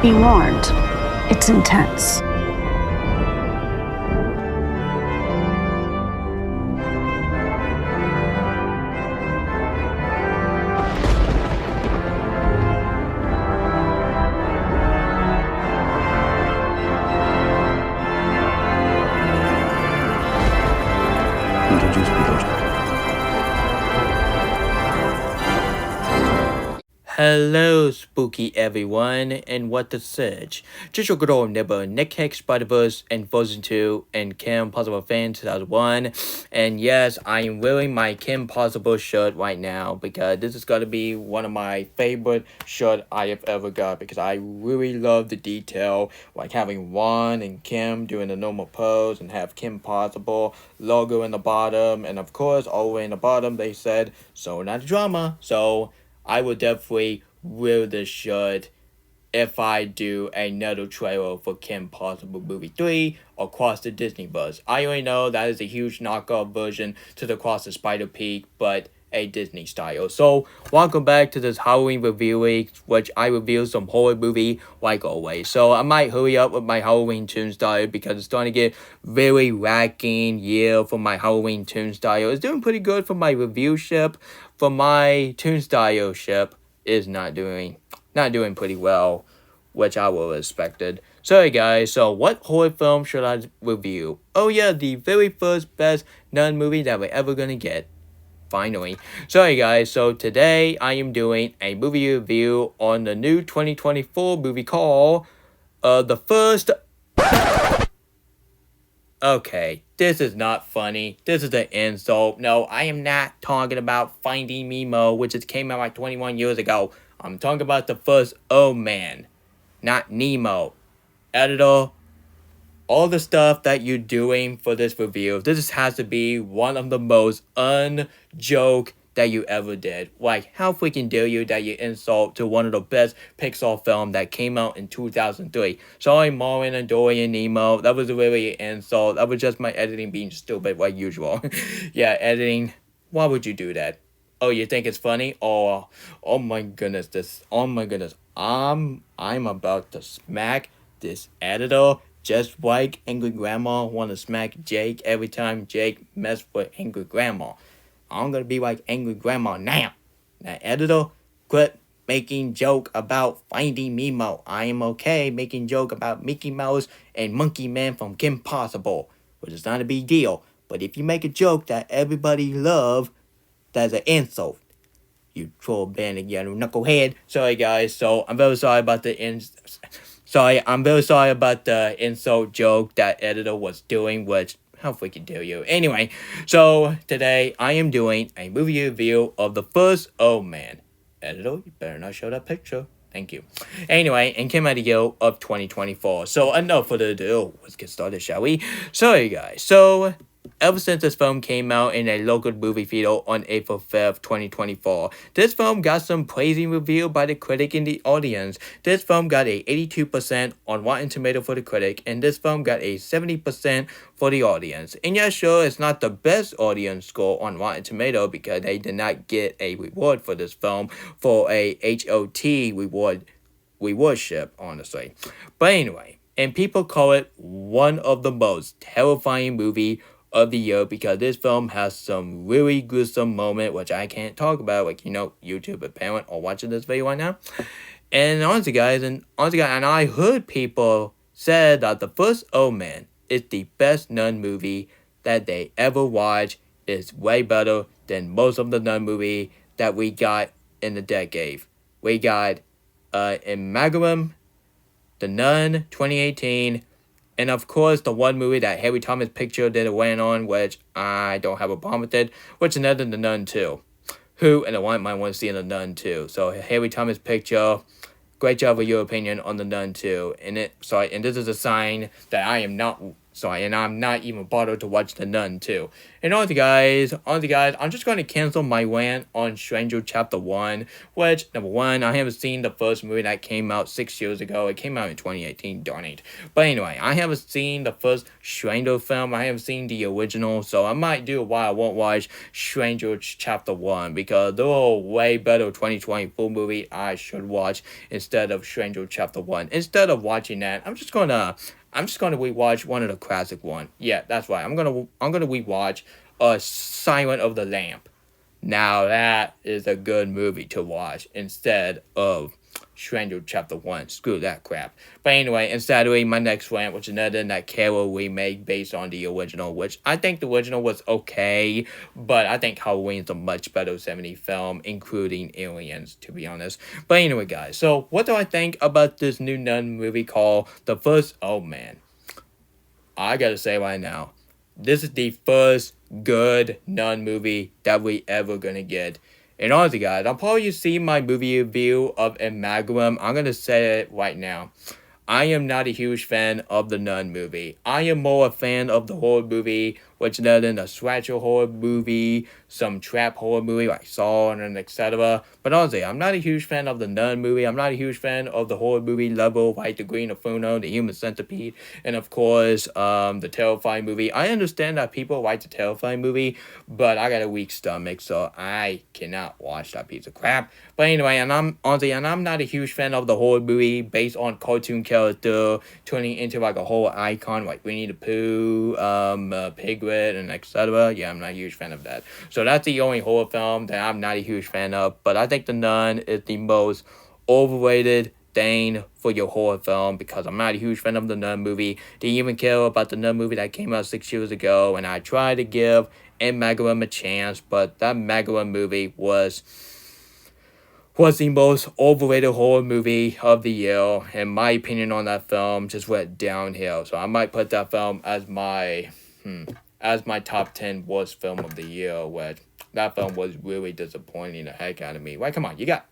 Be warned, it's intense. Introduce piloto. Hello, spooky everyone, and what the search? Just your good old neighbor, Nick Hex Spider-Verse and Frozen 2 and Kim Possible Fan 2001. And yes, I am wearing my Kim Possible shirt right now because this is going to be one of my favorite shirts I have ever got because I really love the detail, like having Juan and Kim doing the normal pose and have Kim Possible logo in the bottom. And of course, all the way in the bottom, they said, so not drama. So I will definitely wear this shirt if I do another trailer for Kim Possible Movie 3 Across the Disney Bus. I already know that is a huge knockoff version to the Across the Spider Peak, but a Disney style. So, welcome back to this Halloween review week, which I review some horror movie like always. So, I might hurry up with my Halloween tune style because it's starting to get very lacking year for my Halloween tune style. It's doing pretty good for my review ship, for my tune style ship is not doing pretty well, which I will expected. Sorry guys, so what horror film should I review? Oh yeah, the very first best nun movie that we're ever gonna get. Finally. Sorry guys, so today I am doing a movie review on the new 2024 movie called The First. Okay, this is not funny. This is an insult. No, I am not talking about Finding Nemo, which just came out like 21 years ago. I'm talking about the first Omen, not Nemo. Editor, all the stuff that you're doing for this review, this has to be one of the most unjoke that you ever did. Like, how freaking dare you that you insult to one of the best Pixar film that came out in 2003. Sorry, Marvin and Dory and Nemo, that was really an insult. That was just my editing being stupid like usual. Yeah, editing, why would you do that? Oh, you think it's funny? Oh my goodness, I'm about to smack this editor just like Angry Grandma want to smack Jake every time Jake mess with Angry Grandma. I'm gonna be like Angry Grandma now. Now, editor, quit making joke about Finding Nemo. I am okay making joke about Mickey Mouse and Monkey Man from Kim Possible, which is not a big deal. But if you make a joke that everybody love, that's an insult. You troll bandit yellow knucklehead. Sorry guys, so I'm very sorry about the insult joke that editor was doing, which how freaking dare you. Anyway, so today I am doing a movie review of the first Omen. Editor, you better not show that picture. Thank you. Anyway, and came out the year of 2024. So enough further ado, let's get started, shall we? Sorry guys, so ever since this film came out in a local movie theater on April 5th, 2024, this film got some praising review by the critic and the audience. This film got a 82% on Rotten Tomato for the critic, and this film got a 70% for the audience. And yeah, sure, it's not the best audience score on Rotten Tomato because they did not get a reward for this film for a HOT rewardship, honestly. But anyway, and people call it one of the most terrifying movie of the year because this film has some really gruesome moment which I can't talk about, like YouTube a parent or watching this video right now. And honestly guys, and I heard people said that the first Omen is the best nun movie that they ever watched. It's way better than most of the nun movie that we got in the decade. We got Imagrum, The Nun 2018, and of course, the one movie that Harry Thomas Picture did a win on, which I don't have a problem with it, which is another The Nun 2. Who and I might want to see in The Nun 2. So Harry Thomas Picture, great job with your opinion on The Nun 2. And this is a sign that I am not Sorry, and I'm not even bothered to watch The Nun too. And honestly, guys, I'm just going to cancel my rant on Stranger Chapter 1, which, number one, I haven't seen the first movie that came out 6 years ago. It came out in 2018, darn it. But anyway, I haven't seen the first Stranger film. I haven't seen the original, so I might do it while I won't watch Stranger Chapter 1, because there are way better 2024 movie I should watch instead of Stranger Chapter 1. Instead of watching that, I'm just gonna rewatch one of the classic one. Yeah, that's right. I'm gonna rewatch Silent of the Lamp. Now that is a good movie to watch instead of Stranger Chapter 1. Screw that crap. But anyway, and sadly, my next rant was another that Carol remake based on the original, which I think the original was okay, but I think Halloween's a much better 70s film, including Aliens, to be honest. But anyway, guys, so what do I think about this new Nun movie called The First Omen? I gotta say right now, this is the first good Nun movie that we ever gonna get. And honestly, guys, I'll probably see my movie review of Amalgam. I'm gonna say it right now. I am not a huge fan of the Nun movie. I am more a fan of the horror movie, which other than a slasher horror movie, some trap horror movie like Saw and etc. But honestly, I'm not a huge fan of the Nun movie. I'm not a huge fan of the horror movie level like The Green Inferno, The Human Centipede, and of course, the Terrifying movie. I understand that people like the Terrifying movie, but I got a weak stomach, so I cannot watch that piece of crap. But anyway, and I'm not a huge fan of the horror movie based on cartoon character turning into like a whole icon like Winnie the Pooh, Piglet, and etc. Yeah, I'm not a huge fan of that. So that's the only horror film that I'm not a huge fan of. But I think The Nun is the most overrated thing for your horror film, because I'm not a huge fan of the Nun movie. Didn't even care about the Nun movie that came out 6 years ago, and I tried to give Amalgam a chance, but that Amalgam movie was the most overrated horror movie of the year, and my opinion on that film just went downhill. So I might put that film as my top 10 worst film of the year, which that film was really disappointing the heck out of me. Right, come on, you got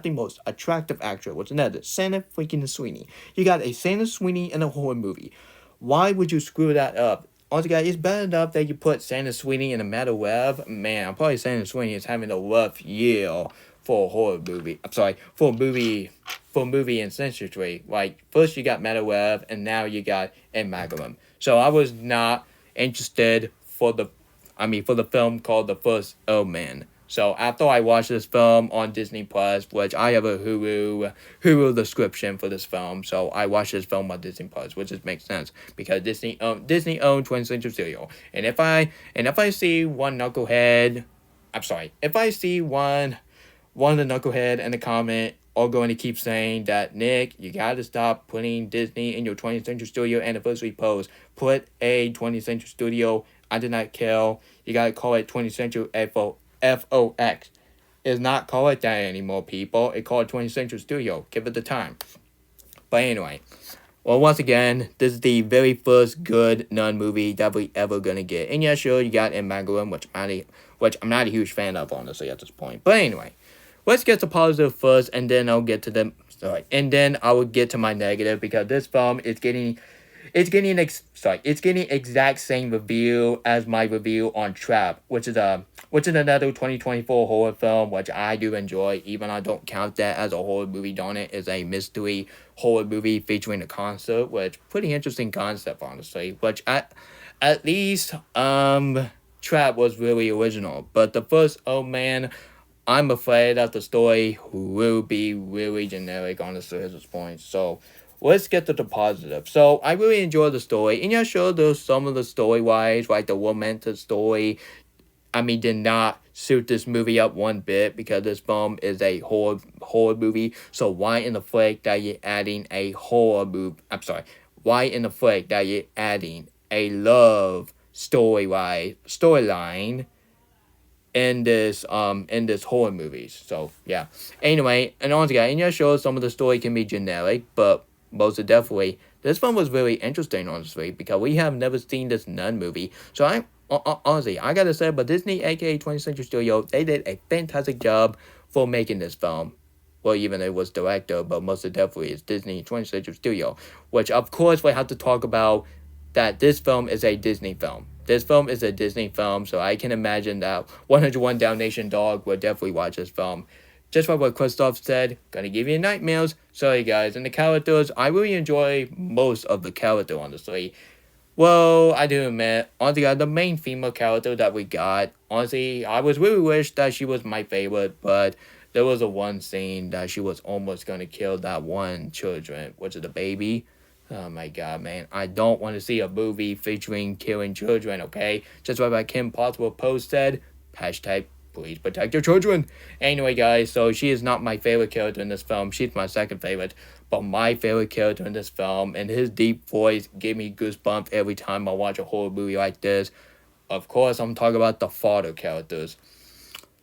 the most attractive actor. What's another? Santa freaking Sweeney. You got a Santa Sweeney in a horror movie. Why would you screw that up? Honestly, guys, it's bad enough that you put Santa Sweeney in a Metal Web. Man, I'm probably Santa Sweeney is having a rough year for a horror movie. I'm sorry, for a movie in censorship. Like, first you got Metal Web, and now you got Amalgam. So I was not interested for the film called The First Omen. So after I watched this film on Disney Plus, which I have a Hulu subscription for this film, so I watched this film on Disney Plus, which just makes sense because Disney owned 20th Century Studio. And if I see one knucklehead, if I see one of the knucklehead in the comment are going to keep saying that, Nick, you gotta stop putting Disney in your 20th Century Studio anniversary post. Put a 20th Century Studio. I did not kill. You gotta call it 20th Century FOX. It's not called it that anymore, people. It's called 20th Century Studio. Give it the time. But anyway, well, once again, this is the very first good Nun movie that we ever gonna get. And yeah, sure, you got Amalgam, which I'm not a huge fan of, honestly, at this point. But anyway, let's get to positive first, and then I'll get to I will get to my negative, because this film is getting exact same review as my review on Trap, which is another 2024 horror film, which I do enjoy, even I don't count that as a horror movie. Darn it, is a mystery horror movie featuring a concert, which pretty interesting concept, honestly. Which at least Trap was really original, but the first, oh man, I'm afraid that the story will be really generic, honestly, at this point. So let's get to the positive. So I really enjoyed the story. And yeah, sure, there's some of the story-wise, like the romantic story, did not suit this movie up one bit, because this film is a horror movie. So why in the frick that you're adding a horror movie? Why in the frick that you're adding a love storyline in this horror movies? So yeah. Anyway, and honestly, and yeah, sure, some of the story can be generic, but most definitely, this one was really interesting, honestly, because we have never seen this Nun movie. So honestly, I gotta say, but Disney, aka 20th Century Studio, they did a fantastic job for making this film. Well, even it was director, but most definitely it's Disney 20th Century Studio, which of course we have to talk about that this film is a Disney film. This film is a Disney film, so I can imagine that 101 Dalmatian Dog will definitely watch this film. Just like what Christoph said, gonna give you nightmares. Sorry guys, and the characters, I really enjoy most of the character, honestly. Well, I do admit, honestly, the main female character that we got, honestly, I was really wish that she was my favorite, but there was a one scene that she was almost gonna kill that one children, which is the baby. Oh my god, man. I don't want to see a movie featuring killing children, okay? Just like Kim Possible post said, hashtag please protect your children. Anyway, guys, so she is not my favorite character in this film. She's my second favorite. But my favorite character in this film, and his deep voice gave me goosebumps every time I watch a horror movie like this. Of course, I'm talking about the father characters.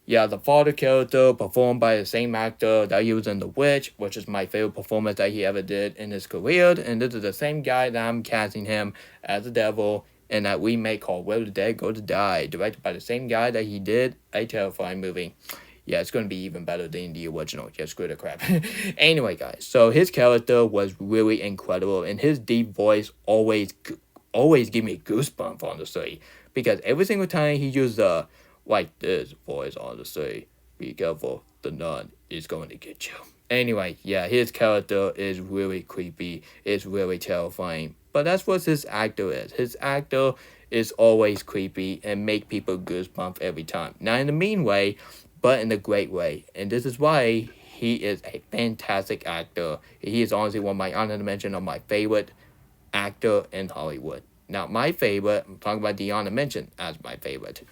Yeah, the father character performed by the same actor that he was in The Witch, which is my favorite performance that he ever did in his career. And this is the same guy that I'm casting him as the devil in that remake called Where the Dead Go to Die, directed by the same guy that he did a terrifying movie. Yeah, it's going to be even better than the original. Yeah, screw the crap. Anyway, guys, so his character was really incredible, and his deep voice always gave me goosebumps, honestly. Because every single time he used like this voice, honestly, be careful, the nun is going to get you. Anyway, yeah, his character is really creepy. It's really terrifying. But that's what his actor is. His actor is always creepy and make people goosebumps every time. Not in a mean way, but in a great way. And this is why he is a fantastic actor. He is honestly one of my honorable mention of my favorite actor in Hollywood. Now, my favorite, I'm talking about the honorable mention as my favorite.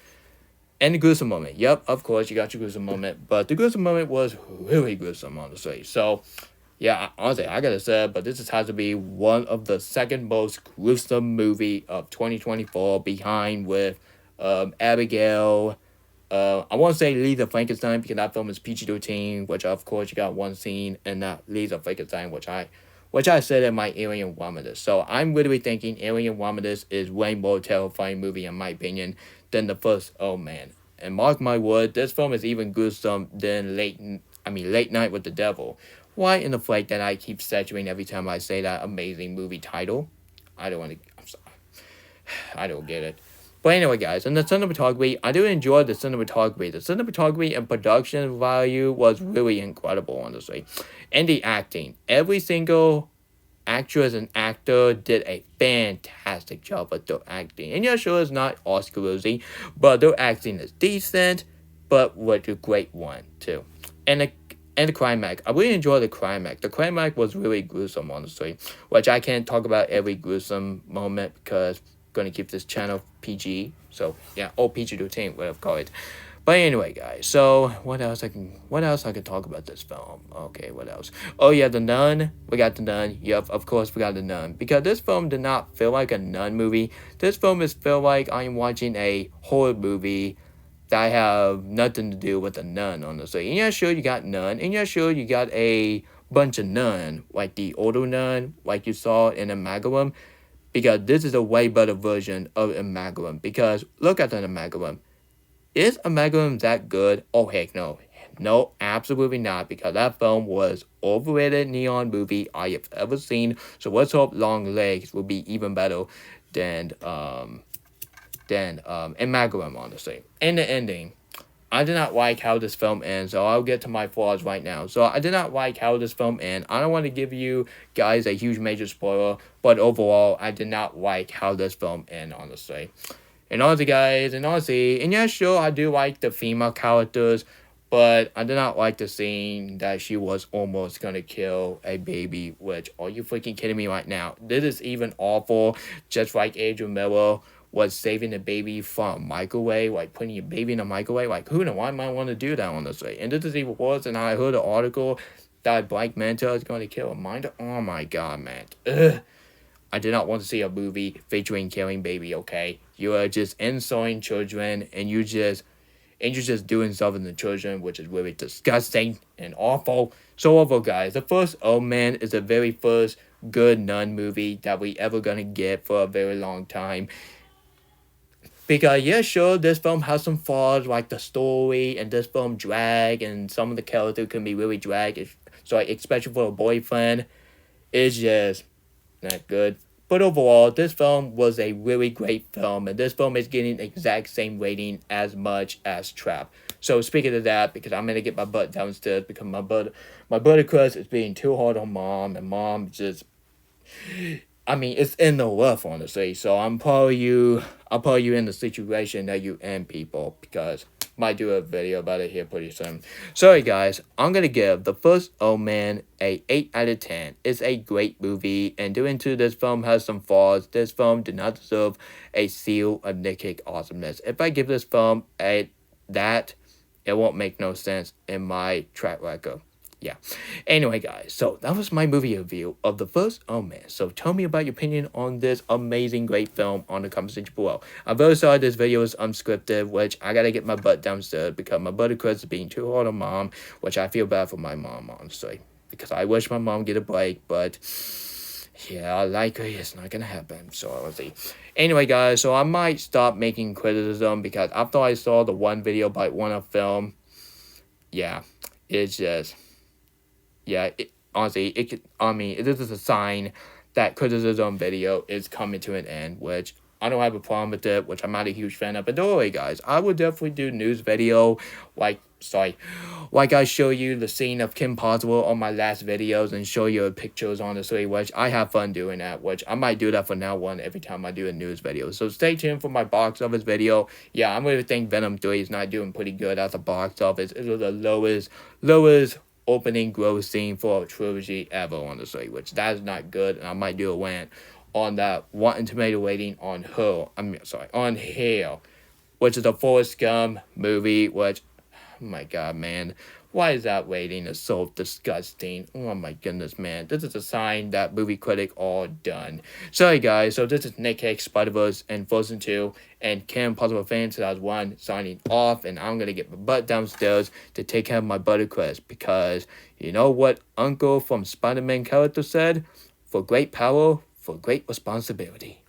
And the gruesome moment. Yep, of course, you got your gruesome moment. But the gruesome moment was really gruesome, honestly. So, yeah, honestly, I gotta say, but this has to be one of the second most gruesome movie of 2024, behind with Abigail. I want to say Lisa Frankenstein because that film is PG-13, which of course you got one scene in that Lisa Frankenstein, which I said in my Alien Romulus. So I'm literally thinking Alien Romulus is way more terrifying movie in my opinion than the first Omen. And mark my word, this film is even gruesome than Late Night with the Devil. Why in the flake that I keep saturating every time I say that amazing movie title? I don't want to. I'm sorry. I don't get it. But anyway, guys, and the cinematography, I do enjoy the cinematography. The cinematography and production value was really incredible, honestly. And the acting. Every single actress and actor did a fantastic job with their acting. And yeah, sure, it's not Oscar worthy, but their acting is decent, but with a great one, too. And the climax. I really enjoyed the climax. The climax was really gruesome, honestly. Which I can't talk about every gruesome moment because gonna keep this channel PG. So yeah, PG-13, whatever call it. But anyway, guys. So what else I can talk about this film? Okay, what else? Oh yeah, The Nun. We got The Nun. Yep, of course we got The Nun. Because this film did not feel like a nun movie. This film is feel like I'm watching a horror movie that have nothing to do with a nun, honestly. And yeah, sure you got nun. And yeah, sure you got a bunch of nun, like the older nun, like you saw in Amalgam. Because this is a way better version of Amalgam. Because look at the Amalgam. Is Amalgam that good? Oh heck no. No, absolutely not. Because that film was overrated neon movie I have ever seen. So let's hope Long Legs will be even better than Amalgam, honestly. And the ending. I did not like how this film ends, so I'll get to my flaws right now. So I did not like how this film ends. I don't want to give you guys a huge major spoiler, but overall, I did not like how this film ends, honestly. And honestly, guys, and yeah, sure, I do like the female characters, but I did not like the scene that she was almost gonna kill a baby, which, are you freaking kidding me right now? This is even awful, just like Adrian Miller was saving the baby from a microwave, like putting your baby in a microwave. Like, who knows? Why might want to do that, honestly? And this is even worse. And I heard an article that Black Manta is going to kill a minder. Oh my god, man. Ugh. I did not want to see a movie featuring killing baby, okay? You are just insulting children, and you're just doing something to children, which is really disgusting and awful. So overall, guys, the first Omen is the very first good nun movie that we ever gonna get for a very long time. Because, yeah, sure, this film has some flaws, like the story, and this film drag, and some of the characters can be really drag. So, like, especially for a boyfriend, it's just not good. But overall, this film was a really great film, and this film is getting the exact same rating as much as Trap. So speaking of that, because I'm gonna get my butt downstairs because my butter crust is being too hard on mom, and mom just, I mean, it's in the rough, honestly. So I'm probably you in the situation that you in, people, because might do a video about it here pretty soon. Sorry guys, I'm gonna give the first Omen a 8 out of 10. It's a great movie, and due into this film has some flaws, this film did not deserve a seal of Nick Cage awesomeness. If I give this film that, it won't make no sense in my track record. Yeah. Anyway, guys, so that was my movie review of the first Omen. So tell me about your opinion on this amazing, great film on the comment section below. I'm very sorry this video is unscripted, which I gotta get my butt downstairs because my buttercrust is being too hard on mom, which I feel bad for my mom, honestly. Because I wish my mom get a break, but yeah, likely it's not gonna happen. So let's see. Anyway, guys, so I might stop making criticism because after I saw the one video by one of film, yeah, it's just. Yeah, honestly, this is a sign that criticism video is coming to an end, which I don't have a problem with it, which I'm not a huge fan of. But don't worry, guys, I will definitely do news video, like I show you the scene of Kim Possible on my last videos and show you pictures, honestly, which I have fun doing that, which I might do that from now on every time I do a news video. So stay tuned for my box office video. Yeah, I'm going to think Venom 3 is not doing pretty good at the box office. It was the lowest opening gross scene for a trilogy ever, honestly, which that is not good, and I might do a rant on that Rotten Tomato rating on on Hail, which is a Forrest Gump movie, which, oh my god, man, why is that rating is so disgusting? Oh my goodness, man, this is a sign that movie critic all done. Sorry guys, so this is Nick Cage, Spider-Verse, and Frozen 2, and Kim Possible Fan 2001 signing off, and I'm gonna get my butt downstairs to take care of my buttercrust, because you know what Uncle from Spider-Man character said? For great power, for great responsibility.